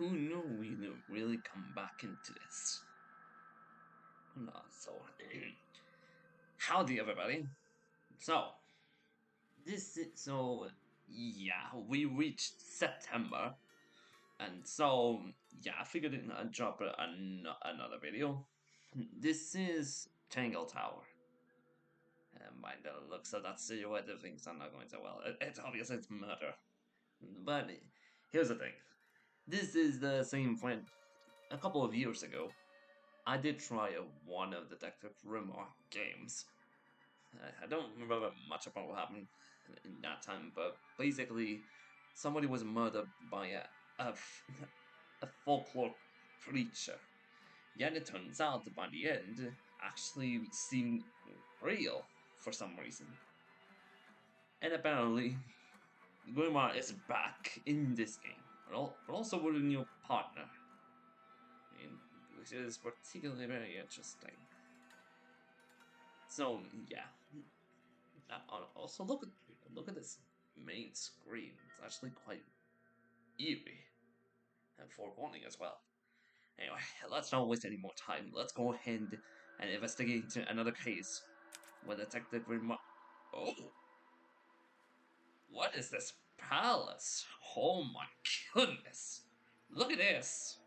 who knew we'd really come back into this? No, so, howdy everybody. So, yeah, we reached September, and so, yeah, I figured I'd drop another video. This is Tangle Tower. And by the looks of that silhouette, things are not going so well. It's obvious it's murder. But here's the thing. This is the same friend. A couple of years ago, I did try one of Detective Grimoire games. I don't remember much about what happened in that time, but basically, somebody was murdered by a, a folklore creature. Yet it turns out by the end, actually seemed real for some reason. And apparently, Grimoire is back in this game, but also with a new partner, which is particularly very interesting. So yeah, also look at this main screen. It's actually quite eerie and foreboding as well. Anyway, let's not waste any more time. Let's go ahead and investigate another case with Detective Grimoire. Oh, what is this palace? Oh my goodness! Look at this.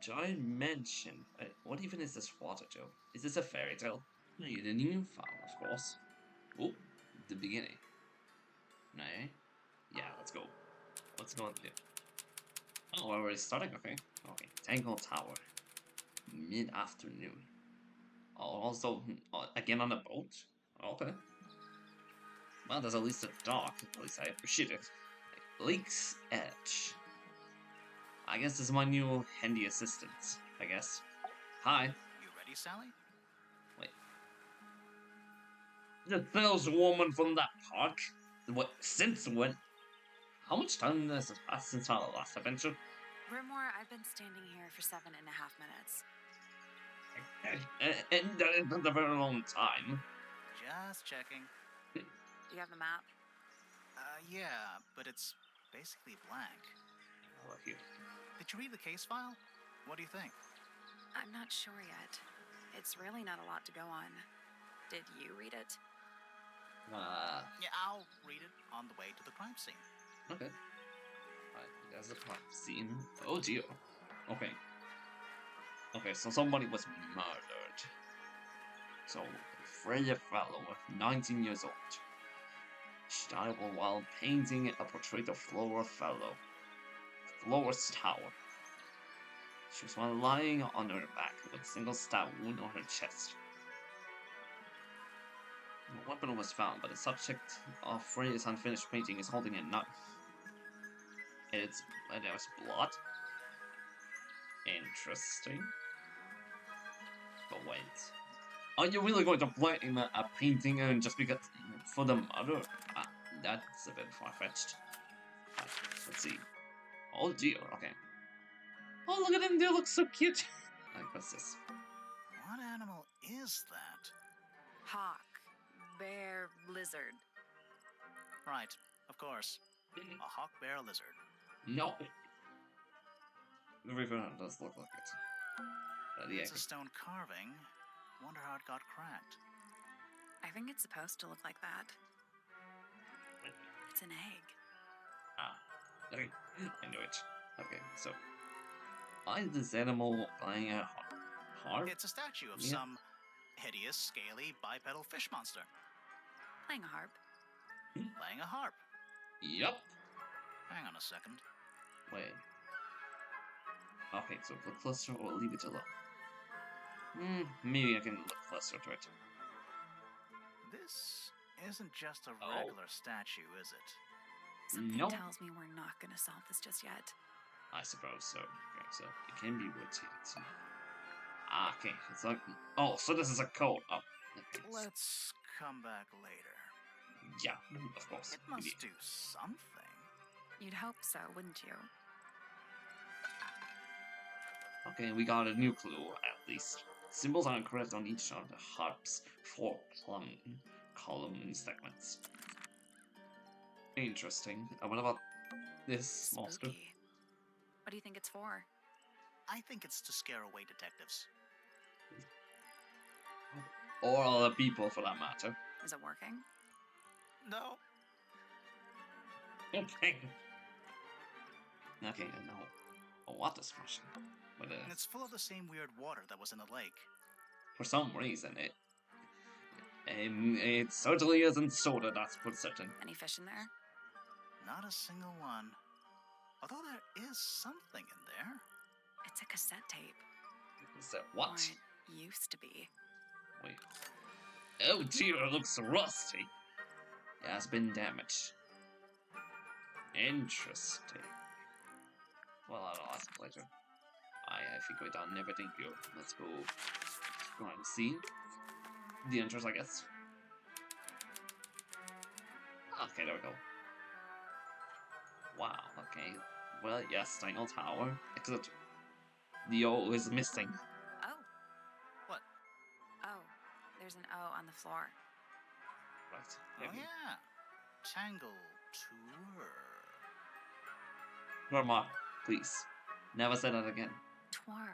Giant mansion. What even is this water, Joe? Is this a fairy tale? You didn't even file, of course. Oh, the beginning. Nay? Yeah, let's go. Let's go on here. Oh, we're already starting? Okay. Okay. Tangle Tower. Mid-afternoon. Oh, also, again on a boat? Okay. Well, there's at least a dock. At least I appreciate it. Lake's Edge. I guess this is my new handy assistant, I guess. Hi. You ready, Sally? Wait. The saleswoman from that park? What, since when? How much time has passed since our last adventure? Grimoire, I've been standing here for 7.5 minutes. And that isn't a very long time. Just checking. Do you have the map? Yeah, but it's basically blank. Oh, here. Did you read the case file? What do you think? I'm not sure yet. It's really not a lot to go on. Did you read it? Yeah, I'll read it on the way to the crime scene. Okay. Alright, there's the crime scene. Oh dear. Okay. Okay, so somebody was murdered. So, Freya Fellow, 19 years old. She died while painting a portrait of Flora Fellow. Flora's Tower. She was found lying on her back with a single stab wound on her chest. No weapon was found, but the subject of Freya's unfinished painting is holding a knife. And there's blood. Interesting. But wait. Are you really going to blame a painting just because for the murder? That's a bit far-fetched. Let's see. Oh dear, okay. Oh, look at them, they look so cute! What's this? What animal is that? Hawk, bear, lizard. Right, of course. A hawk bear lizard. No! The river does look like it. It's a stone carving. Wonder how it got cracked. I think it's supposed to look like that. It's an egg. Ah, okay. I knew it. Okay, so why is this animal playing a harp? It's a statue of some hideous, scaly, bipedal fish monster. Playing a harp. Playing a harp. Yup. Hang on a second. Wait. Okay, so look closer or leave it alone. Maybe I can look closer to it. This isn't just a regular statue, is it? Something tells me we're not going to solve this just yet. I suppose so. Okay, so it can be rotated. Ah, okay. It's like... Oh, so this is a code. Oh, okay. Let's come back later. Yeah, of course. It must do something. You'd hope so, wouldn't you? Okay, we got a new clue, at least. Symbols are incorrect on each of the harp's 4 column segments. Interesting. What about This monster. Spooky. What do you think it's for? I think it's to scare away detectives. Or other people, for that matter. Is it working? No. Okay. Okay, no. A water splashing. But It's full of the same weird water that was in the lake. for some reason, it certainly isn't soda, that's for certain. Any fish in there? Not a single one. Although there is something in there. It's a cassette tape. Is that what? Or it used to be. Wait. Oh dear, it looks rusty. It has been damaged. Interesting. Well, I'll ask later. I think we're done everything here. Let's go and see the entrance, I guess. Okay, there we go. Wow, okay. Well, yes, Tangle Tower. Except the O is missing. Oh. What? Oh. There's an O on the floor. Right. Oh yeah. Tangle Tower. Grimoire, please. Never say that again. Twar.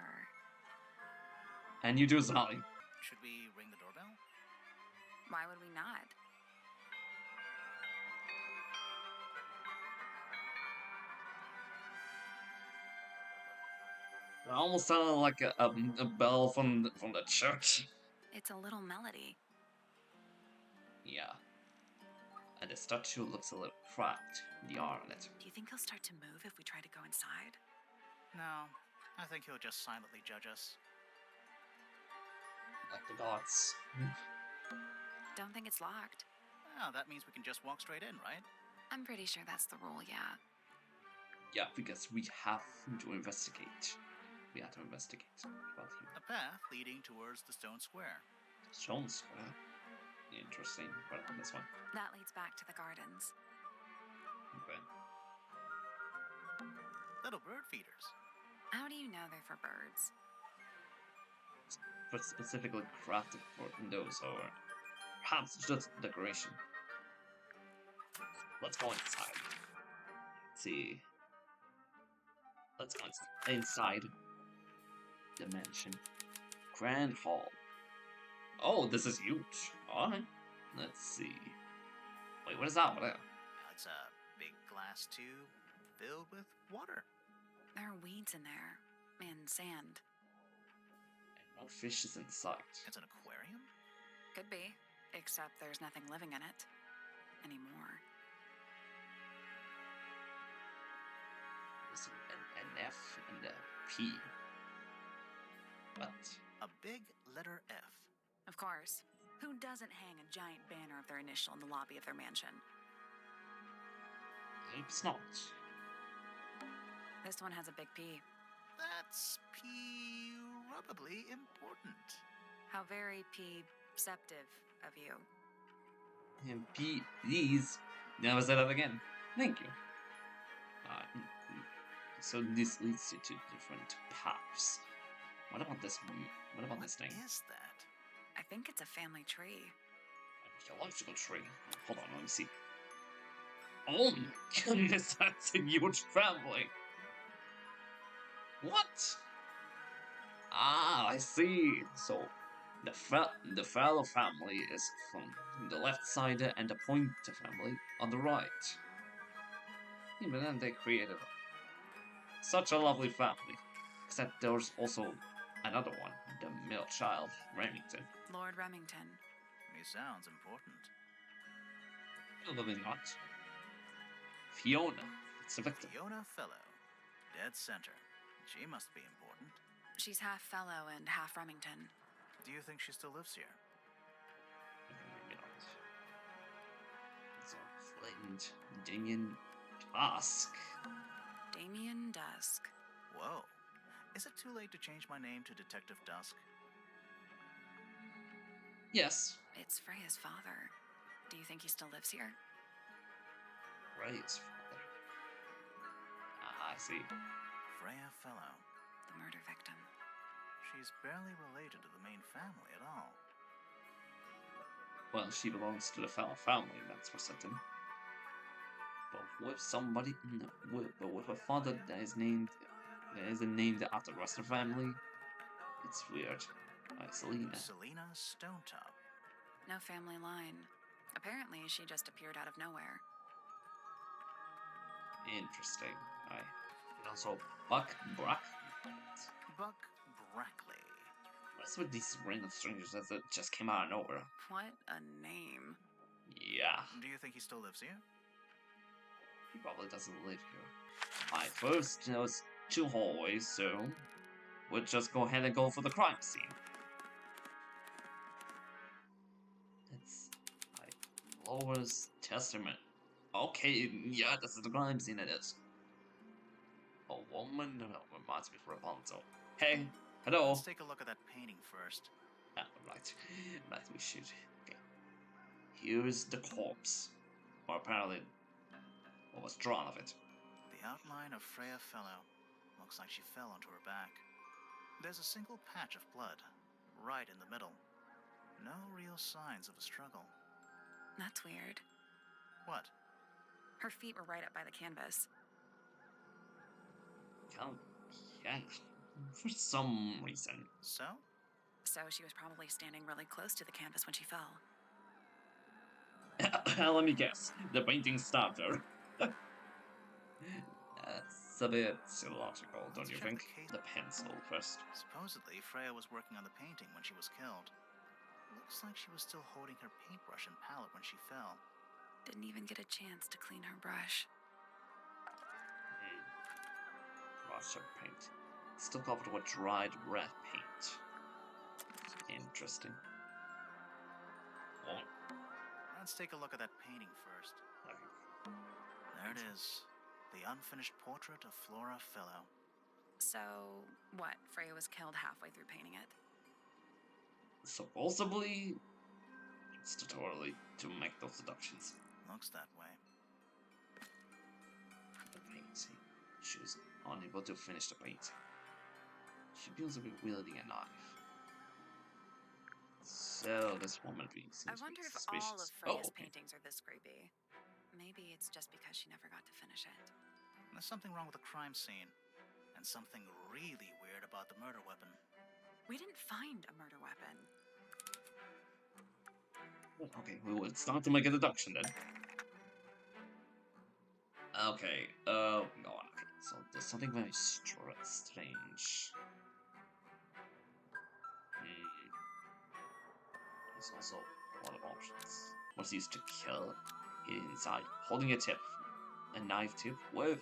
And you do, Sally. Should we ring the doorbell? Why would we not? It almost sounded like a bell from the church. It's a little melody. Yeah. And the statue looks a little cracked. The art on it. Do you think he'll start to move if we try to go inside? No. I think he'll just silently judge us. Like the gods. Don't think it's locked. Oh, that means we can just walk straight in, right? I'm pretty sure that's the rule, yeah. Yeah, because we have to investigate. We have to investigate about him. A path leading towards the stone square. Stone Square. Interesting. Right on this one. That leads back to the gardens. Okay. Little bird feeders. How do you know they're for birds? But specifically crafted for those, or perhaps just decoration. Let's go inside. Let's see. Let's go inside the mansion. Grand Hall. Oh, this is huge. Alright. Let's see. Wait, what is that over there? It's a big glass tube filled with water. There are weeds in there. And sand. And no fish is in sight. It's an aquarium? Could be. Except there's nothing living in it. Anymore. There's an F and a P. But A big letter F. Of course. Who doesn't hang a giant banner of their initial in the lobby of their mansion? it's not. This one has a big P. That's probably important. How very P-ceptive of you. And P, these. Never say that again. Thank you. So this leads you to different paths. What about this? What about this thing? What is that? I think it's a family tree. Archaeological tree. Hold on, let me see. Oh my goodness, that's a huge family. What? Ah, I see. So the Fellow family is from the left side and the Pointer family on the right. Even then, they created such a lovely family. Except there's also another one, the middle child, Remington. Lord Remington. He sounds important. Probably not. Fiona, it's a victim. Fiona Fellow. Dead center. She must be important. She's half fellow and half Remington. Do you think she still lives here? Maybe not. So, Flint, Damien, Dusk. Damien Dusk. Whoa. Is it too late to change my name to Detective Dusk? Yes. It's Freya's father. Do you think he still lives here? Ray's father. Ah, I see. Freya Fellow. The murder victim. She's barely related to the main family at all. Well, she belongs to the Fellow family, that's for certain. but with somebody, but with a father that is named after the rest of the family. It's weird. Selena. Selena Stonetop. No family line. Apparently, she just appeared out of nowhere. Interesting. And also Buck Brack. Buck Brackley. What's with these random strangers that just came out of nowhere? What a name. Yeah. Do you think he still lives here? He probably doesn't live here. First, there's 2 hallways, so we'll just go ahead and go for the crime scene. It's Laura's testament. Okay, yeah, this is the crime scene, it is. A woman reminds me of Rapunzel. Hey, hello. Let's take a look at that painting first. Right, we should. Okay. Here's the corpse. Or apparently, what was drawn of it. The outline of Freya Fellow. Looks like she fell onto her back. There's a single patch of blood, right in the middle. No real signs of a struggle. That's weird. What? Her feet were right up by the canvas. Yeah, for some reason. So? So she was probably standing really close to the canvas when she fell. Let me guess. The painting stopped her. That's a bit illogical, don't you think? The pencil first. Supposedly, Freya was working on the painting when she was killed. Looks like she was still holding her paintbrush and palette when she fell. Didn't even get a chance to clean her brush. Brush of paint. Still covered with dried red paint. Interesting. Oh. Let's take a look at that painting first. Okay. There it is. The unfinished portrait of Flora Fellow. So, what? Freya was killed halfway through painting it? Supposedly, it's totally to make those deductions. Looks that way. The painting. She was unable to finish the painting. She appears to be wielding a knife. So this woman seems I wonder if suspicious. all of Freya's paintings are this creepy. Maybe it's just because she never got to finish it. There's something wrong with the crime scene. And something really weird about the murder weapon. We didn't find a murder weapon. Okay, we will start to make a deduction then. Okay, go on. Okay, so there's something very strange. There's also a lot of options. What's used to kill? Hidden inside, holding a knife tip with.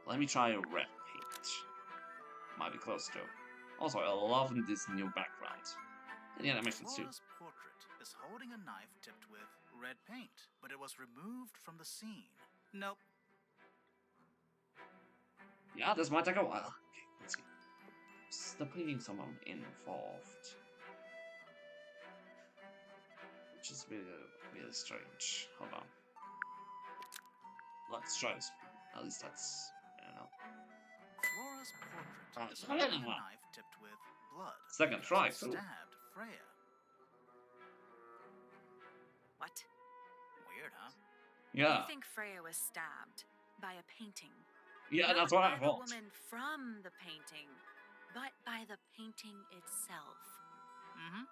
Let me try a red paint. Might be close to. Also, I love this new background. And the animations too. Flora's portrait is holding a knife tipped with red paint, but it was removed from the scene. Nope. Yeah, this might take a while. Okay, let's see. Is the painting someone involved? Which is really strange. Hold on. Let's try this. At least that's, I don't know. Flora's portrait is holding a knife tipped with blood. Second try. Stabbed Freya. What? Weird, huh? Yeah. You think Freya was stabbed by a painting? Yeah, Not that's what I by the thought. woman from the painting, but by the painting itself. Mm-hmm.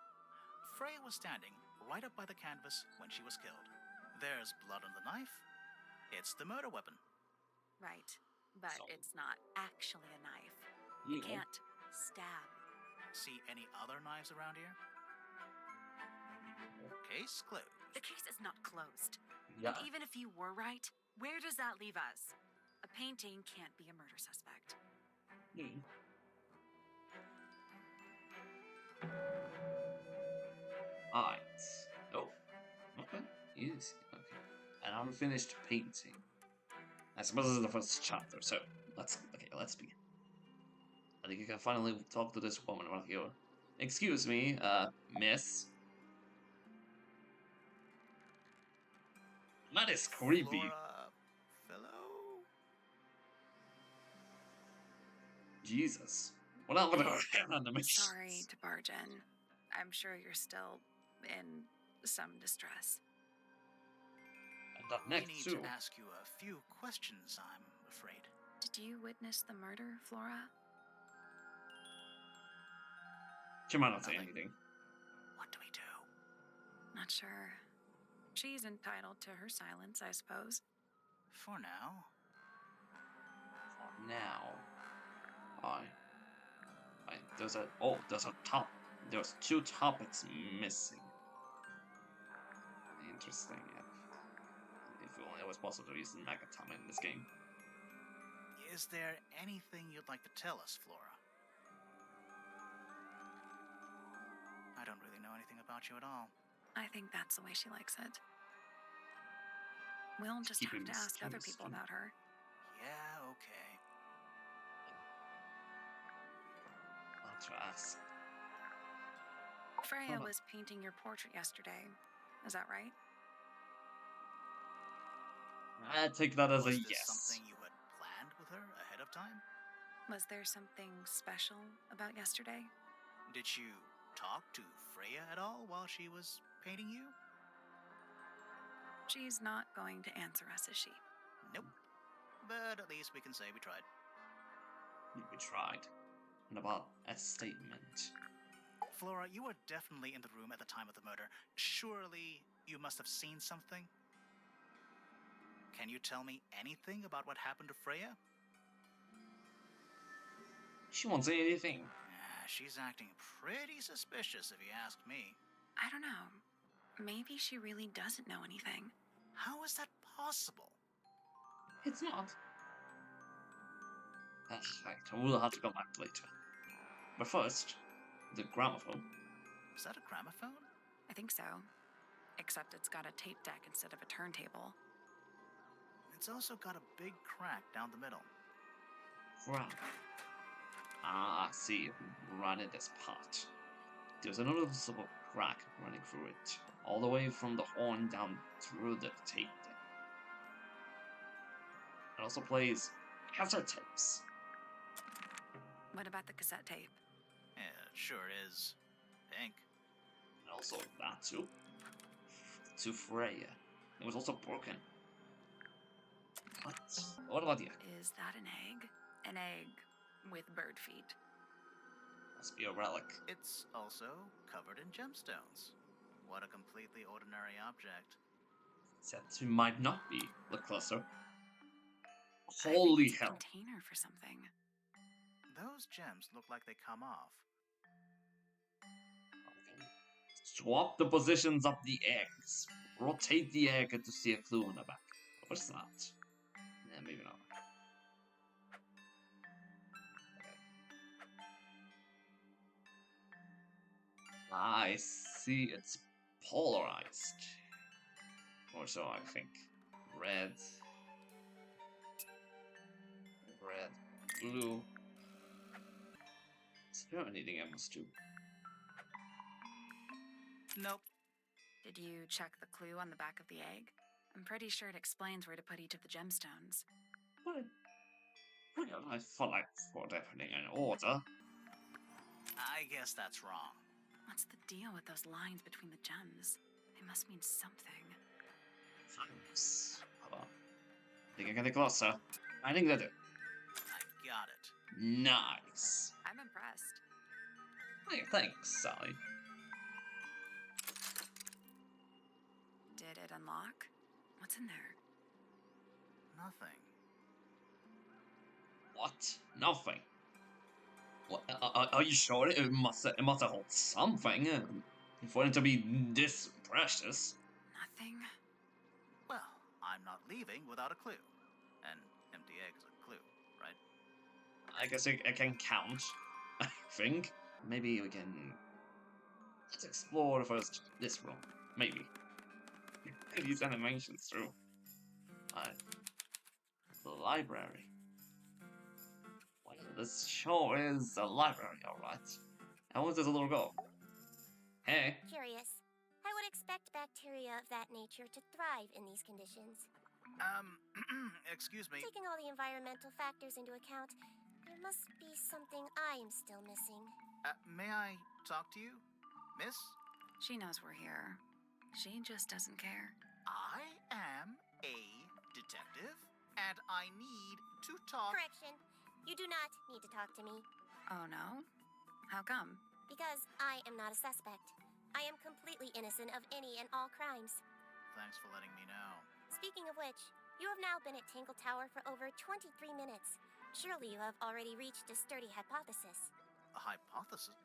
Freya was standing right up by the canvas when she was killed. There's blood on the knife. It's the murder weapon. Right, but So- it's not actually a knife. You It know. can't stab. See any other knives around here? Case closed. The case is not closed. Yeah. And even if you were right, where does that leave us? A painting can't be a murder suspect. Hmm. Alright. Oh. Okay. Easy. Okay. An unfinished painting. I suppose this is the first chapter, so let's begin. I think you can finally talk to this woman right here. Excuse me, miss. That is creepy. Flora Fellow? Jesus. What happened to her animation? Sorry to barge in. I'm sure you're still in some distress. And that We neck need too. to ask you a few questions, I'm afraid. Did you witness the murder, Flora? She might not say Nothing. anything. What do we do? Not sure. She's entitled to her silence, I suppose. For now. For now. There's a top. There's 2 topics missing. Interesting. If only it was possible to use the Megatama in this game. Is there anything you'd like to tell us, Flora? I don't really know anything about you at all. I think that's the way she likes it. We'll just Keep have it to ask other mysterious, people too. about her. Yeah, okay. Not to ask. Freya Huh. was painting your portrait yesterday. Is that right? I take that as a Was this yes. something you had planned with her ahead of time? Was there something special about yesterday? Did you talk to Freya at all while she was painting you? She's not going to answer us, is she? Nope. But at least we can say we tried. We tried. And about a statement. Flora, you were definitely in the room at the time of the murder. Surely you must have seen something? Can you tell me anything about what happened to Freya? She won't say anything. She's acting pretty suspicious if you ask me. I don't know. Maybe she really doesn't know anything. How is that possible? It's not. Right, we'll have to come back later. But first, the gramophone. Is that a gramophone? I think so. Except it's got a tape deck instead of a turntable. It's also got a big crack down the middle. Wow. Ah, I see. Right in this part. There's a noticeable crack running through it, all the way from the horn down through the tape deck. It also plays cassette tapes. What about the cassette tape? Yeah, it sure is. Pink. And also that too. To Freya. It was also broken. What about the egg? Is that an egg? An egg with bird feet. Must be a relic. It's also covered in gemstones. What a completely ordinary object. That might not be. Look closer. I think Holy it's a hell. container for something. Those gems look like they come off. Swap the positions of the eggs. Rotate the egg to see a clue in the back. What's that? Yeah, maybe not. Okay. I see it's polarized. Or so I think. Red. Red. Blue. Is there anything else too? Nope. Did you check the clue on the back of the egg? I'm pretty sure it explains where to put each of the gemstones. What? Well, I thought I'd put everything in order. I guess that's wrong. What's the deal with those lines between the gems? They must mean something. Thanks. Hold on. Think I can get closer? I think they do. I got it. Nice. I'm impressed. Hey, thanks, Sally. Did it unlock? What's in there? Nothing. What? Nothing. What? Are you sure it must have held something for it to be this precious? Nothing? Well, I'm not leaving without a clue. An empty egg is a clue, right? I guess it can count. I think. Maybe we can. Let's explore first this room. Maybe. These animations through. The library. Well, this sure is a library, alright. And what's this little girl? Hey. Curious. I would expect bacteria of that nature to thrive in these conditions. Excuse me. Taking all the environmental factors into account, there must be something I am still missing. May I talk to you? Miss, She knows we're here. She just doesn't care. I am a detective, and I need to talk. Correction. You do not need to talk to me, Oh no? How come? because I am not a suspect. I am completely innocent of any and all crimes. Thanks for letting me know. Speaking of which, you have now been at Tangle Tower for over 23 minutes. Surely you have already reached a sturdy hypothesis. A hypothesis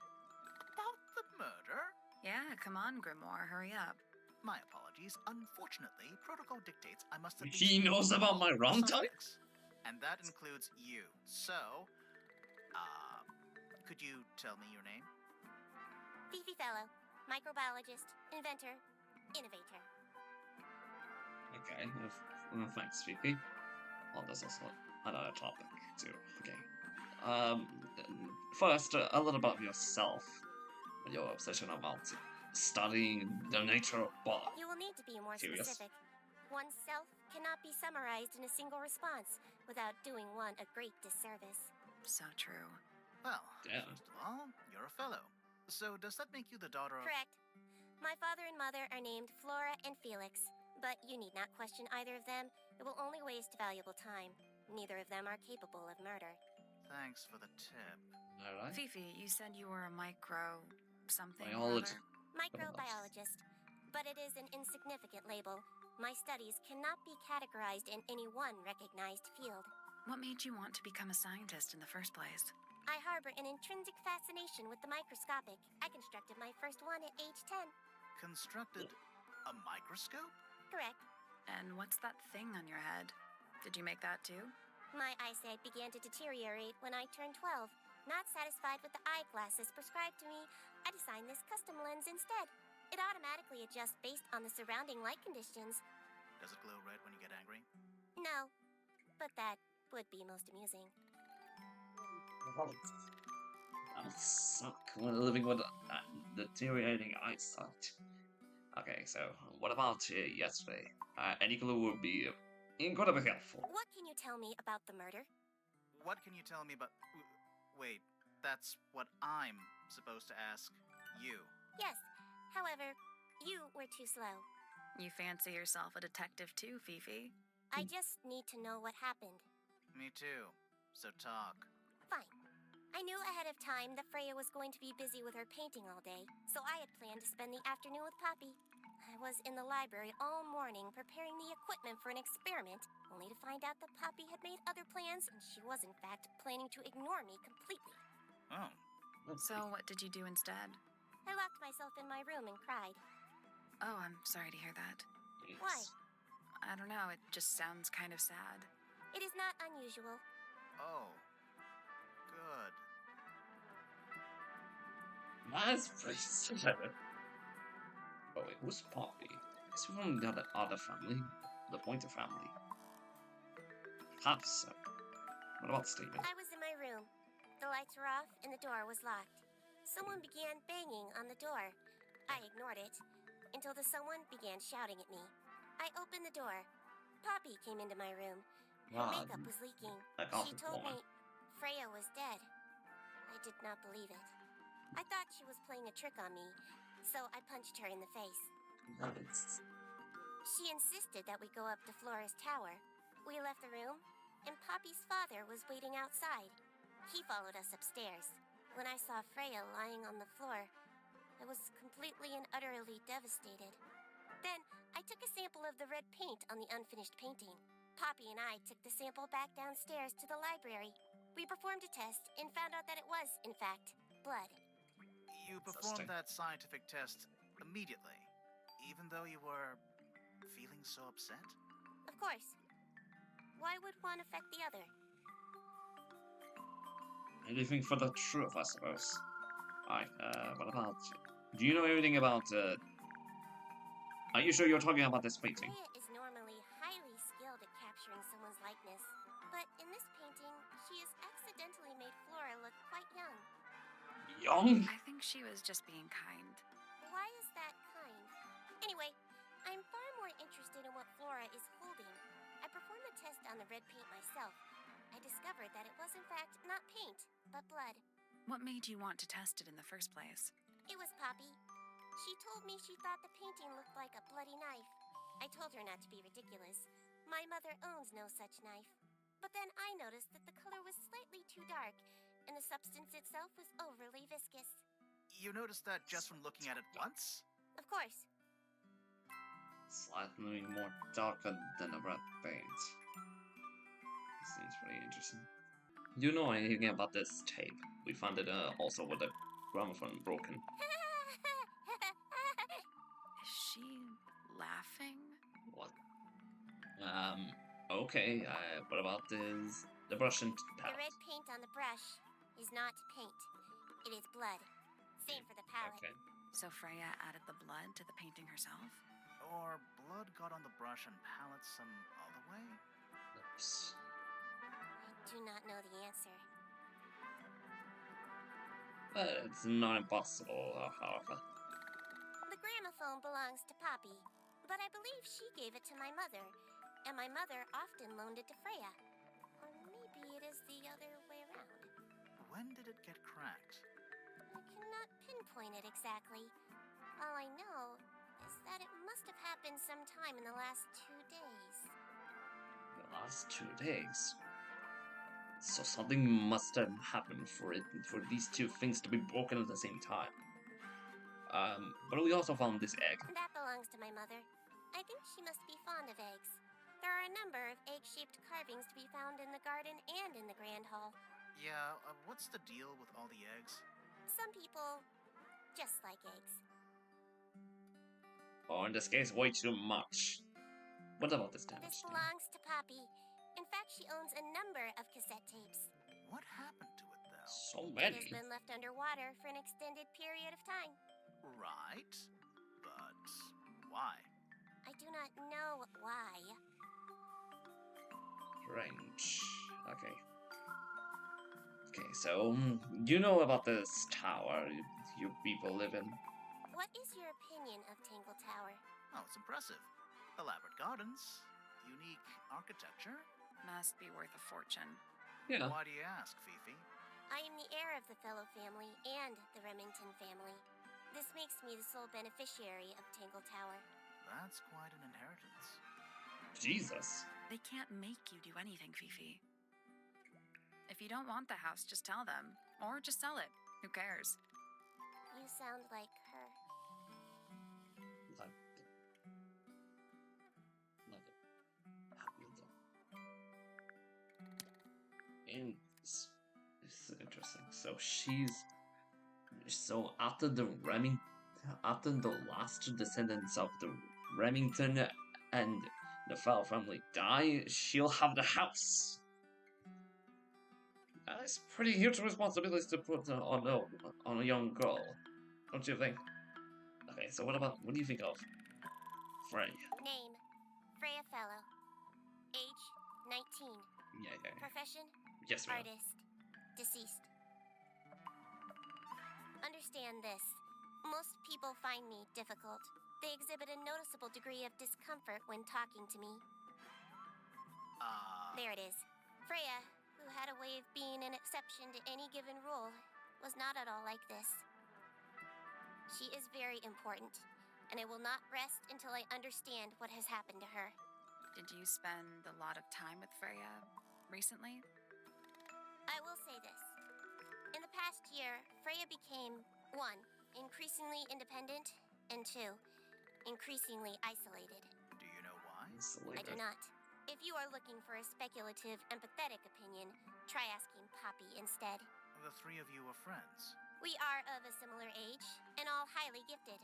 about the murder? Yeah, come on, Grimoire, hurry up. My apologies. Unfortunately, protocol dictates I must at He least knows about my the runtime? suspects. And that includes you. So, could you tell me your name? Fifi Fellow, microbiologist, inventor, innovator. Okay, thanks, VP. Well, there's also another topic, too. Okay. First, a little about yourself. Your obsession about studying the nature of blood. You will need to be more Serious? specific. Oneself cannot be summarized in a single response without doing one a great disservice. So true. Well, Yeah. first of all, you're a fellow. So does that make you the daughter of... Correct. My father and mother are named Flora and Felix, but you need not question either of them. It will only waste valuable time. Neither of them are capable of murder. Thanks for the tip. Alright. Fifi, you said you were a micro something or Biologist. other? Microbiologist, but it is an insignificant label. My studies cannot be categorized in any one recognized field. What made you want to become a scientist in the first place? I harbor an intrinsic fascination with the microscopic. I constructed my first one at age 10. Constructed a microscope? Correct. And what's that thing on your head? Did you make that too? My eyesight began to deteriorate when I turned 12. Not satisfied with the eyeglasses prescribed to me, I designed this custom lens instead. It automatically adjusts based on the surrounding light conditions. Does it glow red when you get angry? No, but that would be most amusing. I'll suck when living with deteriorating eyesight. Okay, so what about yesterday? Any clue would be incredibly helpful. What can you tell me about the murder? What can you tell me about... Wait, that's what I'm supposed to ask you. Yes, however, you were too slow. You fancy yourself a detective too, Fifi? I just need to know what happened. Me too. So talk. Fine. I knew ahead of time that Freya was going to be busy with her painting all day, so I had planned to spend the afternoon with Poppy. I was in the library all morning preparing the equipment for an experiment, only to find out that Poppy had made other plans and she was in fact planning to ignore me completely. Oh. So what did you do instead? I locked myself in my room and cried. Oh, I'm sorry to hear that. Why? I don't know, it just sounds kind of sad. It is not unusual. Oh. Good. That's pretty sad. Oh wait, who's Poppy? Is he from the other family? The Pointer family? Perhaps so. What about Steven? I was in my room. The lights were off and the door was locked. Someone began banging on the door. I ignored it until the someone began shouting at me. I opened the door. Poppy came into my room. Her makeup was leaking. that She gossip told woman. me Freya was dead. I did not believe it. I thought she was playing a trick on me, so I punched her in the face. Nice. She insisted that we go up to Flora's tower. We left the room, and Poppy's father was waiting outside. He followed us upstairs. When I saw Freya lying on the floor, I was completely and utterly devastated. Then, I took a sample of the red paint on the unfinished painting. Poppy and I took the sample back downstairs to the library. We performed a test and found out that it was, in fact, blood. You Interesting. performed that scientific test immediately, even though you were feeling so upset? Of course. Why would one affect the other? Anything for the truth, I suppose. Alright, what about... Do you know anything about, Are you sure you're talking about this painting? Freya is normally highly skilled at capturing someone's likeness, but in this painting, she has accidentally made Flora look quite young. Young? I think she was just being kind. Why is that kind? Anyway, I'm far more interested in what Flora is holding. I performed the test on the red paint myself. I discovered that it was in fact not paint, but blood. What made you want to test it in the first place? It was Poppy. She told me she thought the painting looked like a bloody knife. I told her not to be ridiculous. My mother owns no such knife. But then I noticed that the color was slightly too dark, and the substance itself was overly viscous. You noticed that just from looking at it once? Of course. Slightly more darker than a red paint. Seems pretty interesting. Do you know anything about this tape? We found it also with the gramophone broken. Is she laughing? What? Okay, what about this? The brush and The palette? red paint on the brush is not paint. It is blood. Same for the palette. Okay. So Freya added the blood to the painting herself? Or blood got on the brush and palette some other way? Oops. I do not know the answer. But it's not impossible, however. The gramophone belongs to Poppy, but I believe she gave it to my mother, and my mother often loaned it to Freya. Or maybe it is the other way around. When did it get cracked? I cannot pinpoint it exactly. All I know is that it must have happened sometime in the last 2 days. The last 2 days. So something must have happened for these two things to be broken at the same time. But we also found this egg. That belongs to my mother. I think she must be fond of eggs. There are a number of egg-shaped carvings to be found in the garden and in the Grand Hall. Yeah, what's the deal with all the eggs? Some people just like eggs. Or in this case, way too much. What about this damage? This belongs to Poppy. In fact, she owns a number of cassette tapes. What happened to it, though? So It has many. been left underwater for an extended period of time. Right, but why? I do not know why. Range. Okay. Okay, so you know about this tower you people live in? What is your opinion of Tangle Tower? Oh, it's impressive. Elaborate gardens, unique architecture. Must be worth a fortune. Yeah. Why do you ask, Fifi? I am the heir of the Fellow family and the Remington family. This makes me the sole beneficiary of Tangle Tower. That's quite an inheritance. Jesus. They can't make you do anything, Fifi. If you don't want the house, just tell them. Or just sell it. Who cares? You sound like her. Like and it's interesting. So after after the last two descendants of the Remington and the Fowl family die, she'll have the house. That's pretty huge responsibility to put on a young girl, don't you think? Okay, so what do you think of Frey? Name, Freya Fellow. Age, 19. Yeah. Profession, Yes, ma'am. artist. Deceased. Understand this. Most people find me difficult. They exhibit a noticeable degree of discomfort when talking to me. There it is. Freya, who had a way of being an exception to any given rule, was not at all like this. She is very important, and I will not rest until I understand what has happened to her. Did you spend a lot of time with Freya recently? I will say this. In the past year, Freya became, 1, increasingly independent, and 2, increasingly isolated. Do you know why? I do not. If you are looking for a speculative, empathetic opinion, try asking Poppy instead. The three of you are friends. We are of a similar age, and all highly gifted.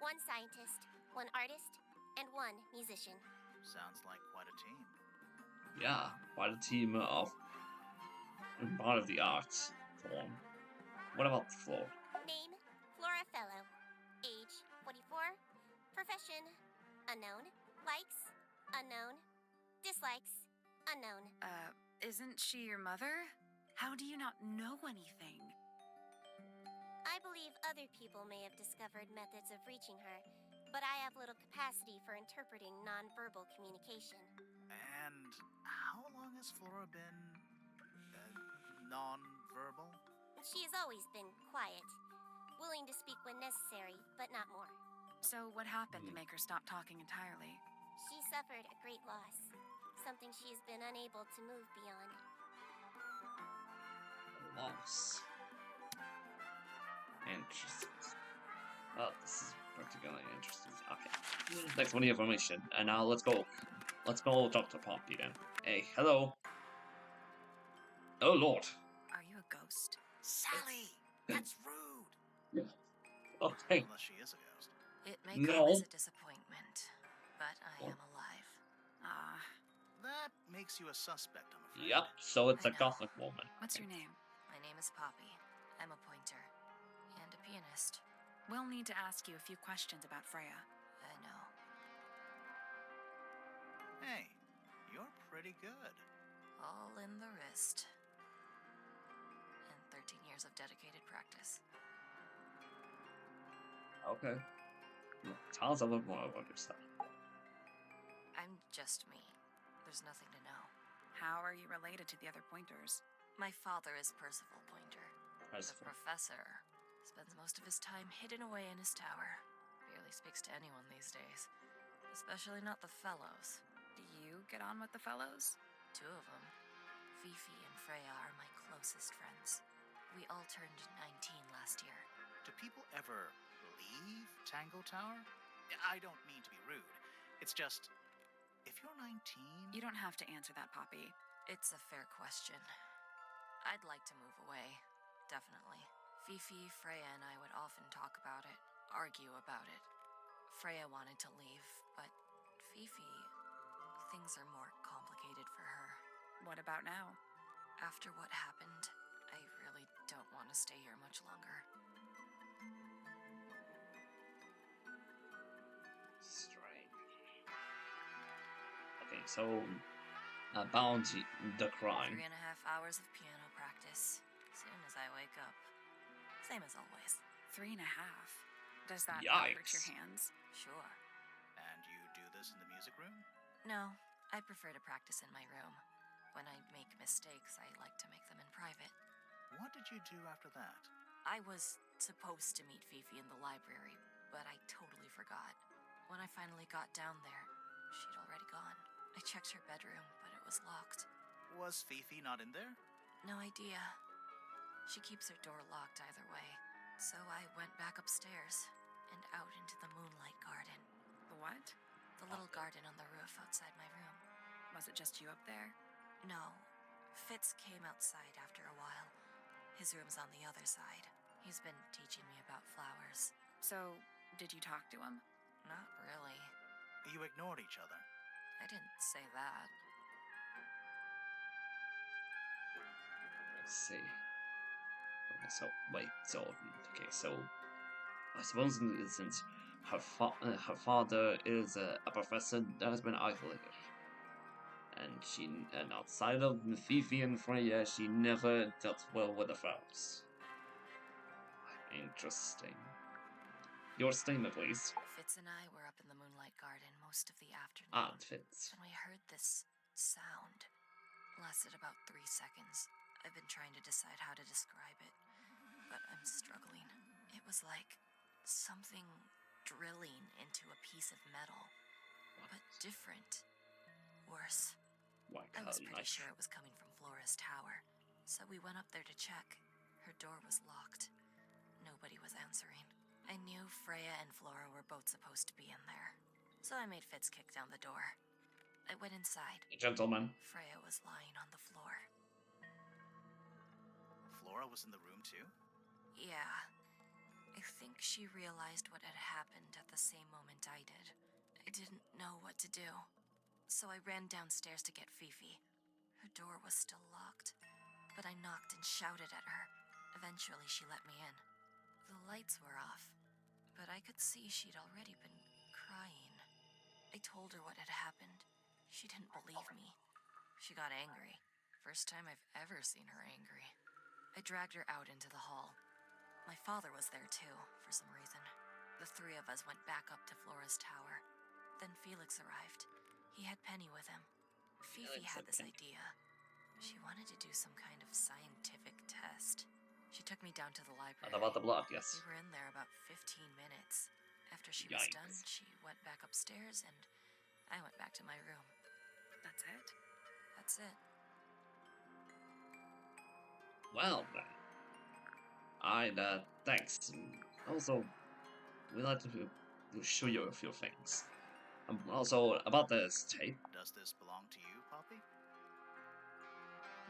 1 scientist, 1 artist, and 1 musician. Sounds like quite a team. Yeah, by the team of part of the arts form. What about the floor? Name, Flora Fellow. Age, 44. Profession, unknown. Likes, unknown. Dislikes, unknown. Isn't she your mother? How do you not know anything? I believe other people may have discovered methods of reaching her, but I have little capacity for interpreting nonverbal communication. And how long has Flora been non-verbal? She has always been quiet, willing willing to speak when necessary, but not more. So, what happened to make her stop talking entirely? She suffered a great loss, something she has been unable to move beyond. Loss. Interesting. Oh, this is particularly interesting. Okay. Thanks for the information. And now let's go. Let's go talk to Poppy then. Hey, hello. Oh lord. Are you a ghost? Sally! That's rude! Oh, hey. Unless she is a ghost. It may No. come as a disappointment, but I am alive. Ah, That makes you a suspect, I'm afraid. Yep, so it's I a know. gothic woman. what's your name? My name is Poppy. I'm a pointer and a pianist. We'll need to ask you a few questions about Freya. I know. Hey, you're pretty good. All in the wrist. And 13 years of dedicated practice. Okay. Tell us a little more about yourself. I'm just me. There's nothing to know. How are you related to the other pointers? My father is Percival Pointer. Percival. The professor spends most of his time hidden away in his tower. Barely speaks to anyone these days. Especially not the fellows. Do you get on with the fellows? 2 of them. Fifi and Freya are my closest friends. We all turned 19 last year. Do people ever leave Tangle Tower? I don't mean to be rude. It's just, if you're 19... You don't have to answer that, Poppy. It's a fair question. I'd like to move away. Definitely. Fifi, Freya, and I would often talk about it, argue about it. Freya wanted to leave, but Fifi, things are more complicated for her. What about now? After what happened, I really don't want to stay here much longer. Strange. Okay, so about the crime. 3.5 hours of piano practice. Soon as I wake up. Same as always. 3.5. Does that not hurt your Yikes. hands? Sure. And you do this in the music room? No, I prefer to practice in my room. When I make mistakes, I like to make them in private. What did you do after that? I was supposed to meet Fifi in the library, but I totally forgot. When I finally got down there, she'd already gone. I checked her bedroom, but it was locked. Was Fifi not in there? No idea. She keeps her door locked either way. So I went back upstairs and out into the moonlight garden. The what? The little garden on the roof outside my room. Was it just you up there? No. Fitz came outside after a while. His room's on the other side. He's been teaching me about flowers. So, did you talk to him? Not really. You ignored each other. I didn't say that. Let's see. Okay, so wait, so I suppose since her father is a professor that has been isolated, and outside of Fifi and Freya, she never dealt well with the fellows. Interesting. Your statement, please. Fitz and I were up in the moonlight garden most of the afternoon. Fitz. And we heard this sound. Lasted about 3 seconds. I've been trying to decide how to describe it, but I'm struggling. It was like something drilling into a piece of metal, but different. Worse. I was pretty sure it was coming from Flora's tower, so we went up there to check. Her door was locked. Nobody was answering. I knew Freya and Flora were both supposed to be in there, so I made Fitz kick down the door. I went inside. Gentlemen. Freya was lying on the floor. Flora was in the room too? Yeah. I think she realized what had happened at the same moment I did. I didn't know what to do, so I ran downstairs to get Fifi. Her door was still locked, but I knocked and shouted at her. Eventually, she let me in. The lights were off, but I could see she'd already been crying. I told her what had happened. She didn't believe me. She got angry. First time I've ever seen her angry. I dragged her out into the hall. My father was there too, for some reason. The 3 of us went back up to Flora's tower. Then Felix arrived. He had Penny with him. Fifi had this idea. She wanted to do some kind of scientific test. She took me down to the library. What about the blood? Yes. We were in there about 15 minutes. After she was done, Yikes. she went back upstairs and I went back to my room. That's it? That's it. Well then. Thanks. Also, we'd like to show you a few things. Also, about this tape. Does this belong to you, Poppy?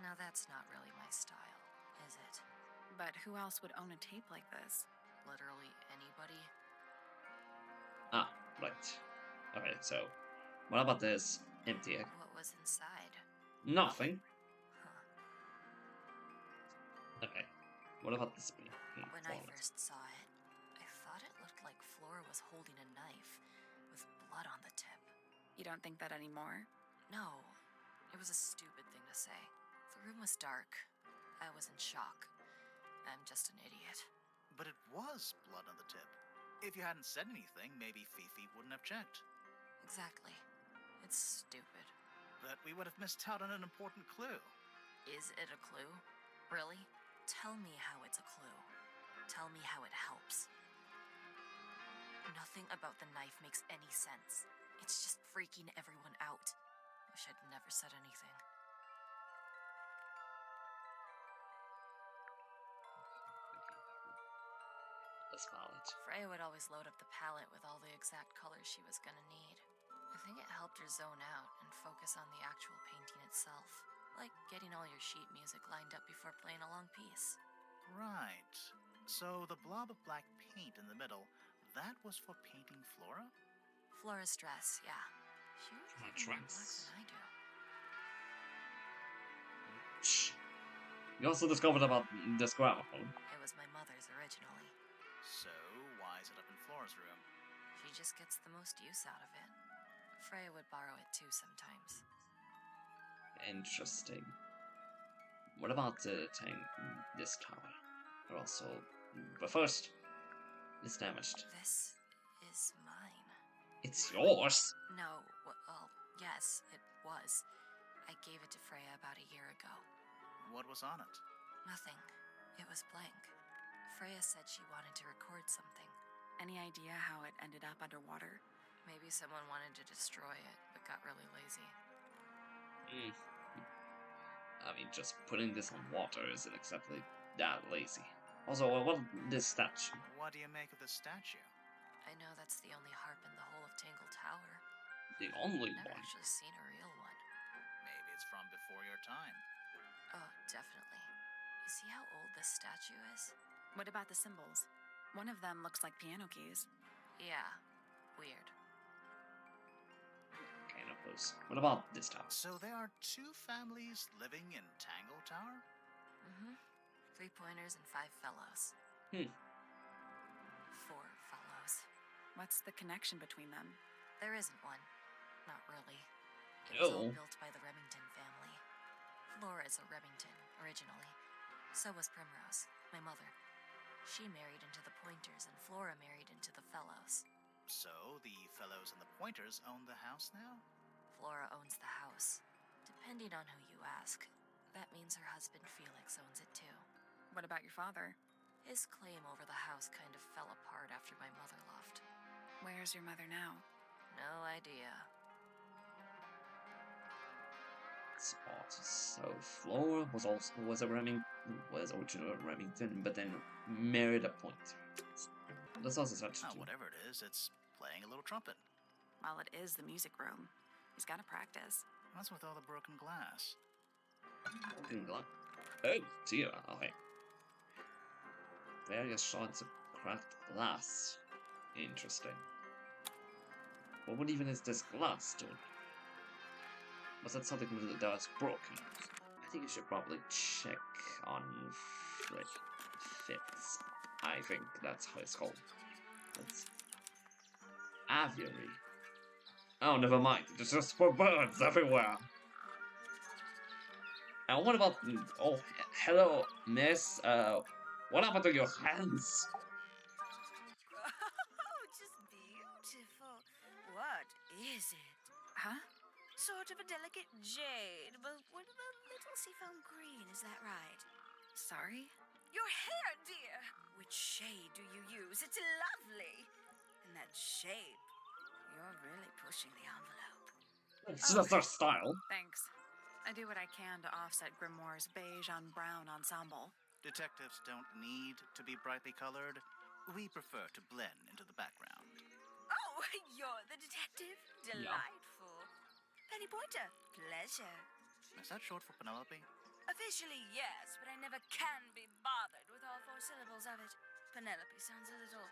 Now that's not really my style, is it? But who else would own a tape like this? Literally anybody? Ah, right. Okay, so, what about this empty egg? What was inside? Nothing. Huh. Okay. What about this paint? When I first saw it, I thought it looked like Flora was holding a knife with blood on the tip. You don't think that anymore? No, it was a stupid thing to say. The room was dark. I was in shock. I'm just an idiot. But it was blood on the tip. If you hadn't said anything, maybe Fifi wouldn't have checked. Exactly. It's stupid. But we would have missed out on an important clue. Is it a clue? Really? Tell me how it's a clue. Tell me how it helps. Nothing about the knife makes any sense. It's just freaking everyone out. Wish I'd never said anything. Let's follow it. Freya would always load up the palette with all the exact colors she was gonna need. I think it helped her zone out and focus on the actual painting itself. Like getting all your sheet music lined up before playing a long piece. Right. So the blob of black paint in the middle, that was for painting Flora? Flora's dress, yeah. She would Her look more black dress. than I do. Shh. You also discovered about this gramophone. It was my mother's originally. So why is it up in Flora's room? She just gets the most use out of it. Freya would borrow it too sometimes. Interesting. What about this tower? Also, but first, it's damaged. This is mine. It's yours. No, well, yes, it was. I gave it to Freya about a year ago. What was on it? Nothing. It was blank. Freya said she wanted to record something. Any idea how it ended up underwater? Maybe someone wanted to destroy it, but got really lazy. I mean, just putting this on water isn't exactly that lazy. Also, what this statue? What do you make of the statue? I know that's the only harp in the whole of Tangle Tower. The only Never one. actually seen a real one. Maybe it's from before your time. Oh, definitely. You see how old this statue is? What about the symbols? One of them looks like piano keys. Yeah, weird. Kind of those. What about this tower? So there are two families living in Tangle Tower? Mm-hmm. 3 pointers and 5 fellows. 4 fellows. What's the connection between them? There isn't one. Not really. It was all Oh. built by the Remington family. Flora is a Remington, originally. So was Primrose, my mother. She married into the Pointers, and Flora married into the Fellows. So the fellows and the pointers own the house now? Flora owns the house. Depending on who you ask, that means her husband Felix owns it too. What about your father? His claim over the house kind of fell apart after my mother left. Where's your mother now? No idea. Spot. So Flora was originally a Remington, but then married a Pointer. That's also such Oh, whatever it is, it's playing a little trumpet. Well, it is the music room. He's got to practice. What's with all the broken glass? Oh dear. Okay. Various shards of cracked glass. Interesting. What even is this glass doing? Was that something that was broken? I think you should probably check on Fitz. I think that's how it's called. It's aviary. Oh, never mind. It's just for birds everywhere. And what about... Oh, hello, miss. What happened to your hands? Oh, just beautiful. What is it? Huh? Sort of a delicate jade, but with a little seafoam green, is that right? Sorry? Your hair, dear! Which shade do you use? It's lovely! And that shape, you're really pushing the envelope. It's just our style. Thanks. I do what I can to offset Grimoire's beige on brown ensemble. Detectives don't need to be brightly colored. We prefer to blend into the background. Oh, you're the detective? Yeah. Delightful. Penny Pointer, pleasure. Is that short for Penelope? Officially, yes, but I never can be bothered with all 4 syllables of it. Penelope sounds a little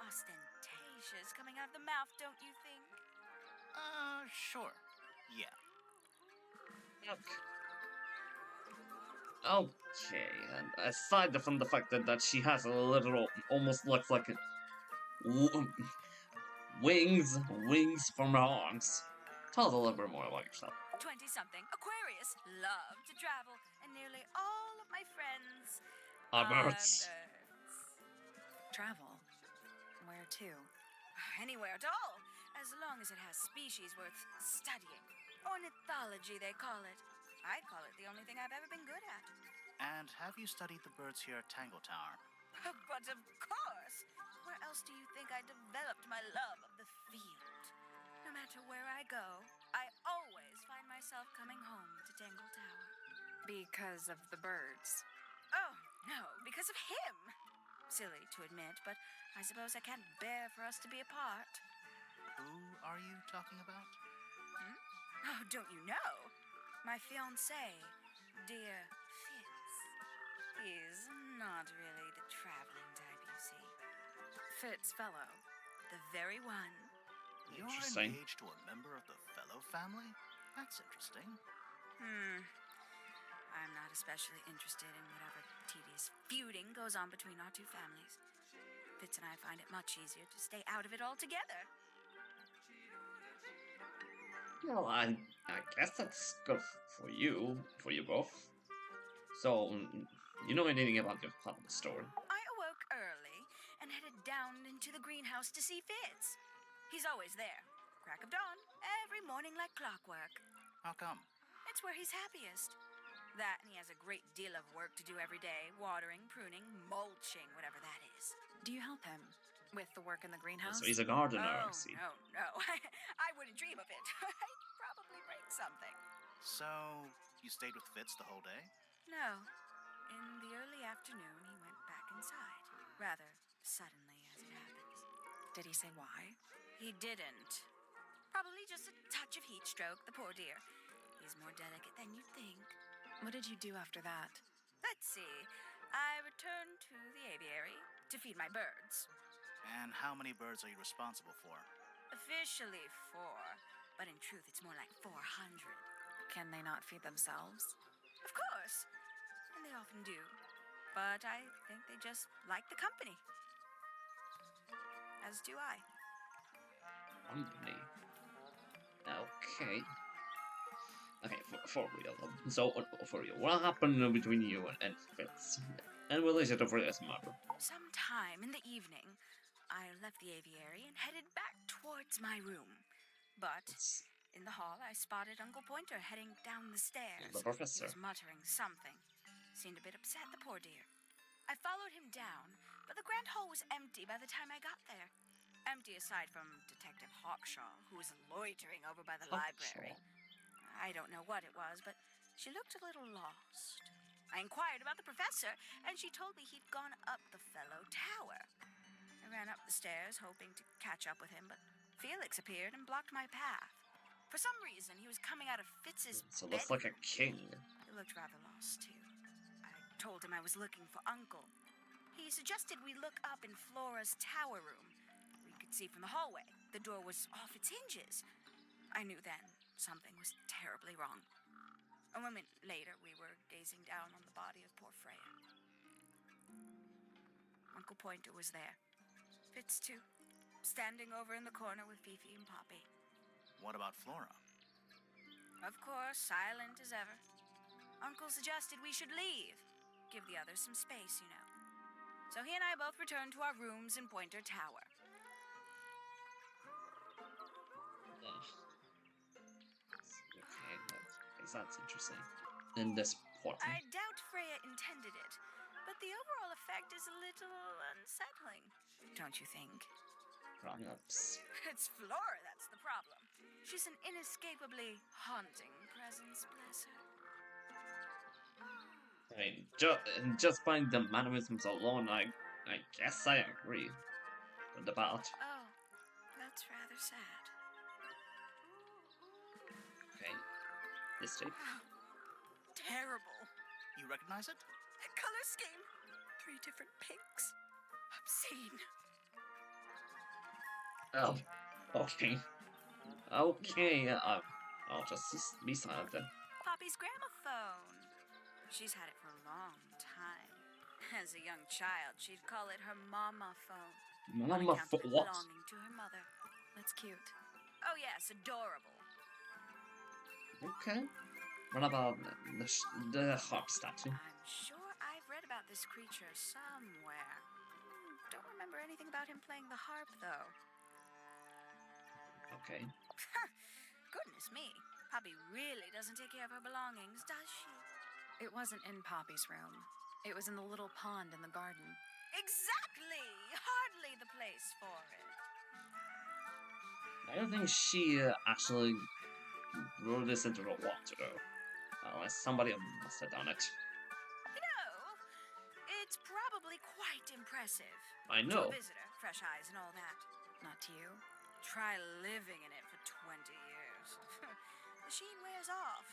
ostentatious coming out of the mouth, don't you think? Sure. Yeah. Okay, and aside from the fact that she has a little, almost looks like wings from her arms. Tell us a little bit more about yourself. 20-something, Aquarius, love to travel, and nearly all of my friends Are birds. Travel? Where to? Anywhere at all, as long as it has species worth studying. Ornithology, they call it. I call it the only thing I've ever been good at. And have you studied the birds here at Tangle Tower? But of course! Where else do you think I developed my love of the field? No matter where I go, I always find myself coming home to Tangle Tower. Because of the birds. Oh, no, because of him! Silly to admit, but I suppose I can't bear for us to be apart. Who are you talking about? Oh, don't you know? My fiancé, dear Fitz. He's not really the traveling type, you see. Fitz fellow. The very one. You're Interesting. engaged to a member of the Fellow family? That's interesting. I'm not especially interested in whatever tedious feuding goes on between our 2 families. Fitz and I find it much easier to stay out of it altogether. Well, I guess that's good for you both. So, you know anything about your part of the story? I awoke early and headed down into the greenhouse to see Fitz. He's always there. Crack of dawn, every morning like clockwork. How come? It's where he's happiest. That and he has a great deal of work to do every day. Watering, pruning, mulching, whatever that is. Do you help him with the work in the greenhouse? So he's a gardener, I Oh, see. no. I wouldn't dream of it. I'd probably break something. So, you stayed with Fitz the whole day? No. In the early afternoon, he went back inside. Rather suddenly, as it happens. Did he say why? He didn't. Probably just a touch of heat stroke, the poor dear. He's more delicate than you'd think. What did you do after that? Let's see. I returned to the aviary to feed my birds. And how many birds are you responsible for? Officially 4, but in truth it's more like 400. Can they not feed themselves? Of course. And they often do. But I think they just like the company. As do I. Company. Okay. Okay, for real. So, for real, what happened between you and Fitz? And related to Freya's mother? Sometime in the evening, I left the aviary and headed back towards my room. But in the hall, I spotted Uncle Pointer heading down the stairs. The professor. He was muttering something. Seemed a bit upset, the poor dear. I followed him down, but the grand hall was empty by the time I got there. Empty aside from Detective Hawkshaw, who was loitering over by the library. I don't know what it was, but she looked a little lost. I inquired about the professor, and she told me he'd gone up the Fellow Tower. I ran up the stairs, hoping to catch up with him, but Felix appeared and blocked my path. For some reason, he was coming out of Fitz's So looks like a king. He looked rather lost, too. I told him I was looking for Uncle. He suggested we look up in Flora's tower room. We could see from the hallway. The door was off its hinges. I knew then something was terribly wrong. A moment later, we were gazing down on the body of poor Freya. Uncle Pointer was there. Fitz, too, standing over in the corner with Fifi and Poppy. What about Flora? Of course, silent as ever. Uncle suggested we should leave. Give the others some space, you know. So he and I both returned to our rooms in Pointer Tower. Okay, that's interesting. And this portrait. I doubt Freya intended it, but but the overall effect is a little unsettling, don't you think? Grown-ups. It's Flora that's the problem. She's an inescapably haunting presence, bless her. I mean, just by the mannerisms alone, I guess I agree. But about Oh, that's rather sad. okay, this tape. Terrible. You recognize it? Color scheme. 3 different pinks. Obscene. Oh, okay, okay. I'll just be silent then. Poppy's gramophone. She's had it for a long time. As a young child, she'd call it her mama phone. on Mama, account for of it what? belonging to her mother. That's cute. Oh yes, adorable. Okay. What about the harp statue? I'm sure I've read about this creature somewhere. Don't remember anything about him playing the harp, though. Okay. Goodness me. Poppy really doesn't take care of her belongings, does she? It wasn't in Poppy's room. It was in the little pond in the garden. Exactly! Hardly the place for it. I don't think she actually threw this into the water, though. Unless somebody must have done it. You know, it's probably quite impressive. I To know. a visitor, fresh eyes and all that. Not to you. Try living in it for 20 years. The sheen wears off.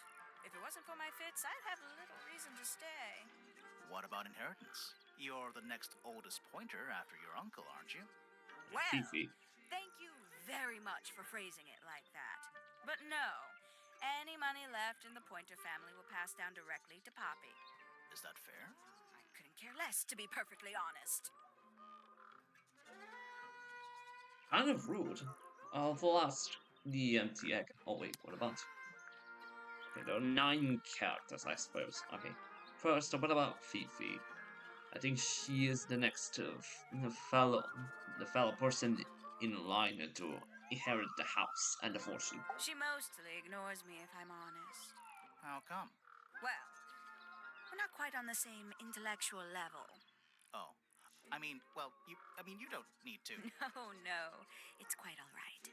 If it wasn't for my fits, I'd have little reason to stay. What about inheritance? You're the next oldest pointer after your uncle, aren't you? Well, Fifi. thank you very much for phrasing it like that. But no, any money left in the Pointer family will pass down directly to Poppy. Is that fair? I couldn't care less, to be perfectly honest. Kind of rude. The empty egg. Oh wait, what about? Okay, there are 9 characters, I suppose. Okay. First, what about Fifi? I think she is the next the fellow person in line to inherit the house and the fortune. She mostly ignores me, if I'm honest. How come? Well, we're not quite on the same intellectual level. Oh, you don't need to. No, no, it's quite all right.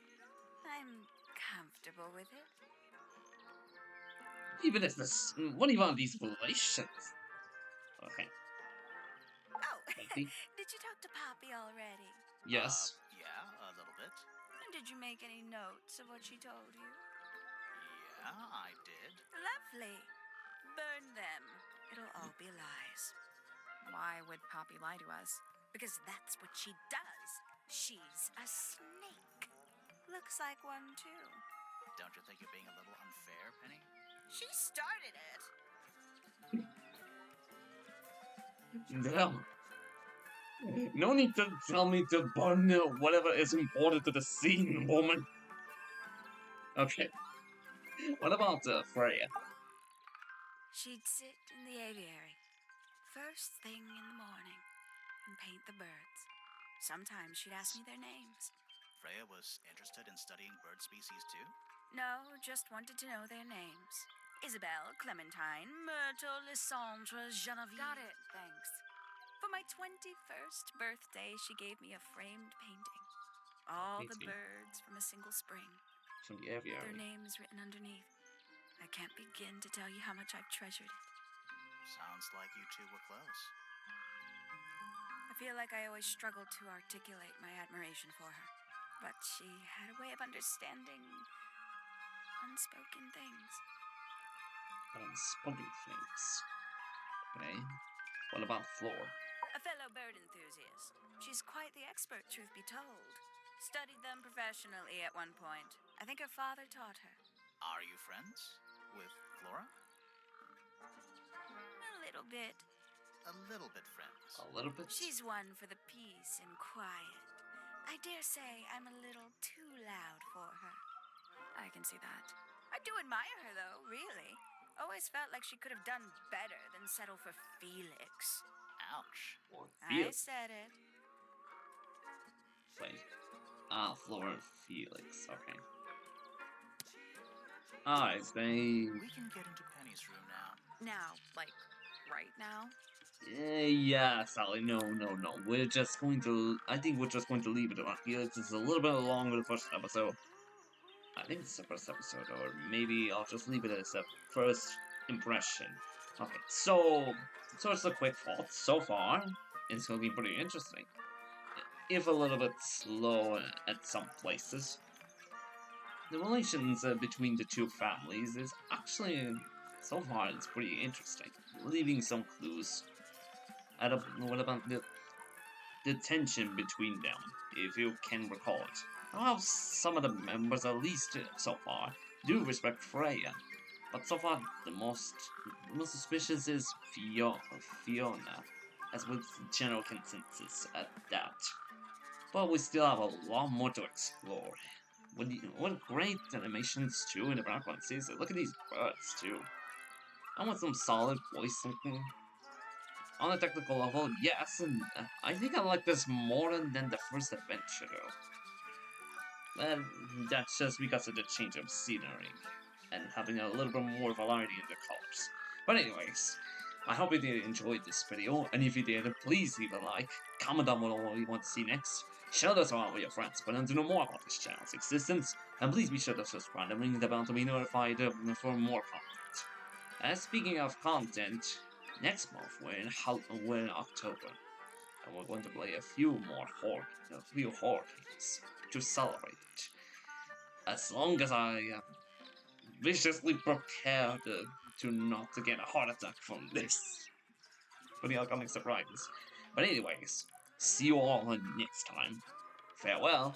I'm comfortable with it. Even if this, what even these relations? Okay, Oh, Poppy. did you talk to Poppy already? Yes. Yeah, a little bit. And did you make any notes of what she told you? Yeah, I did. Lovely. Burn them. It'll all be lies. Why would Poppy lie to us? Because that's what she does. She's a snake. Looks like one, too. Don't you think you're being a little unfair, Penny? She started it. Damn. No need to tell me to burn whatever is important to the scene, woman. Okay. What about Freya? She'd sit in the aviary, first thing in the morning, and paint the birds. Sometimes she'd ask me their names. Freya was interested in studying bird species too? No, just wanted to know their names. Isabelle, Clementine, Myrtle, Lysandre, Genevieve. Got it, thanks. For my 21st birthday, she gave me a framed painting. All the Painting. birds from a single spring. From the Their aviary. names written underneath. I can't begin to tell you how much I've treasured it. Sounds like you two were close. I feel like I always struggled to articulate my admiration for her. But she had a way of understanding unspoken things. Unspoken things. Okay. What about Floor? A fellow bird enthusiast. She's quite the expert, truth be told. Studied them professionally at one point. I think her father taught her. Are you friends with Flora? A little bit. A little bit friends. A little bit? She's one for the peace and quiet. I dare say I'm a little too loud for her. I can see that. I do admire her, though, really. Always felt like she could have done better than settle for Felix. Ouch. Or I Felix? said it. Wait. Floor and Felix. Okay. Alright, they... We can get into Penny's room now. Now, like, right now? Yeah, Sally, no. We're just going to. I think we're just going to leave it around here. This is a little bit longer the first episode. I think it's the first episode, or maybe I'll just leave it as a first impression. Okay, so it's a quick thought. So far, it's looking pretty interesting. If a little bit slow at some places. The relations between the two families is actually, so far, it's pretty interesting. Leaving some clues. What about the tension between them, if you can recall it? How some of the members, at least so far, do respect Freya. But so far, the most suspicious is Fiona, as with general consensus at that. But we still have a lot more to explore. What great animations too in the background. Seriously, look at these birds too. I want some solid voice acting. On a technical level, yes, and I think I like this more than the first adventure though. And that's just because of the change of scenery and having a little bit more variety in the colors. But anyways, I hope you did enjoy this video, and if you did, please leave a like, comment down below what you want to see next, share this around with your friends, but to know more about this channel's existence, and please be sure to subscribe and ring the bell to be notified for more content. And speaking of content, next month we're in October, and we're going to play a few horror games to celebrate it. As long as I am viciously prepared to not to get a heart attack from this for the upcoming surprises. But anyways, see you all next time. Farewell.